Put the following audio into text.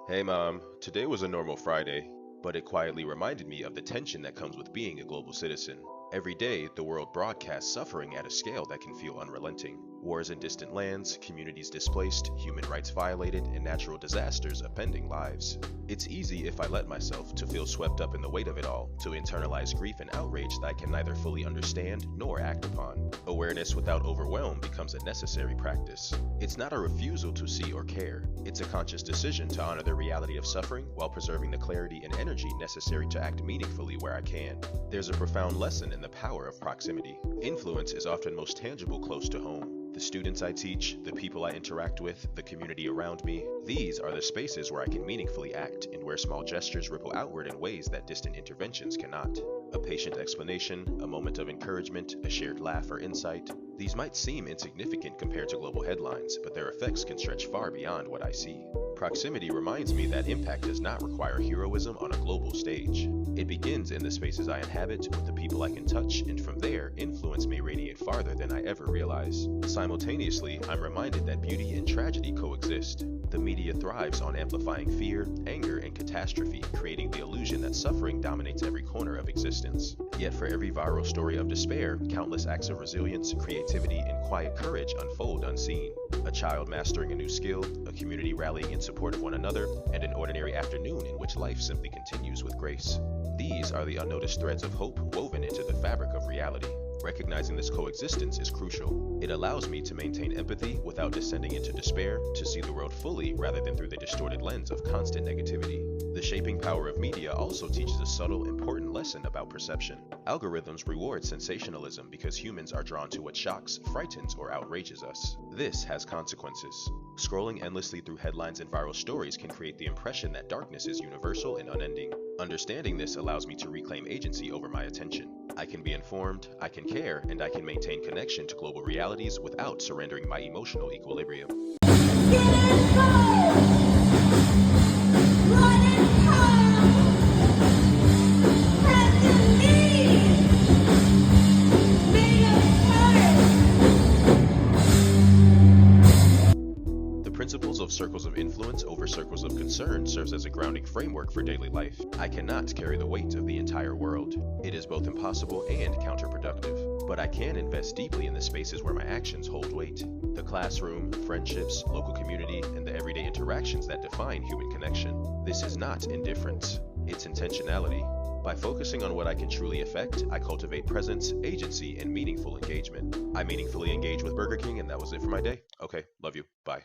Hey mom, today was a normal Friday, but it quietly reminded me of the tension that comes with being a global citizen. Every day, the world broadcasts suffering at a scale that can feel unrelenting. Wars in distant lands, communities displaced, human rights violated, and natural disasters upending lives. It's easy if I let myself to feel swept up in the weight of it all, to internalize grief and outrage that I can neither fully understand nor act upon. Awareness without overwhelm becomes a necessary practice. It's not a refusal to see or care. It's a conscious decision to honor the reality of suffering while preserving the clarity and energy necessary to act meaningfully where I can. There's a profound lesson in the power of proximity. Influence is often most tangible close to home. The students I teach, the people I interact with, the community around me, these are the spaces where I can meaningfully act and where small gestures ripple outward in ways that distant interventions cannot. A patient explanation, a moment of encouragement, a shared laugh or insight. These might seem insignificant compared to global headlines, but their effects can stretch far beyond what I see. Proximity reminds me that impact does not require heroism on a global stage. It begins in the spaces I inhabit, with the people I can touch, and from there, influence may radiate farther than I ever realize. Simultaneously, I'm reminded that beauty and tragedy coexist. The media thrives on amplifying fear, anger, and catastrophe, creating the illusion that suffering dominates every corner of existence. Yet for every viral story of despair, countless acts of resilience, creativity, and quiet courage unfold unseen. A child mastering a new skill, a community rallying in support of one another, and an ordinary afternoon in which life simply continues with grace. These are the unnoticed threads of hope woven into the fabric of reality. Recognizing this coexistence is crucial. It allows me to maintain empathy without descending into despair, to see the world fully rather than through the distorted lens of constant negativity. The shaping power of media also teaches a subtle, important lesson about perception. Algorithms reward sensationalism because humans are drawn to what shocks, frightens, or outrages us. This has consequences. Scrolling endlessly through headlines and viral stories can create the impression that darkness is universal and unending. Understanding this allows me to reclaim agency over my attention. I can be informed, I can care, and I can maintain connection to global realities without surrendering my emotional equilibrium. The principles of circles of influence over circles of concern serves as a grounding framework for daily life. I cannot carry the weight of the entire world. It is both impossible and counterproductive. But I can invest deeply in the spaces where my actions hold weight. The classroom, friendships, local community, and the everyday interactions that define human connection. This is not indifference. It's intentionality. By focusing on what I can truly affect, I cultivate presence, agency, and meaningful engagement. I meaningfully engage with Burger King, and that was it for my day. Okay, love you. Bye.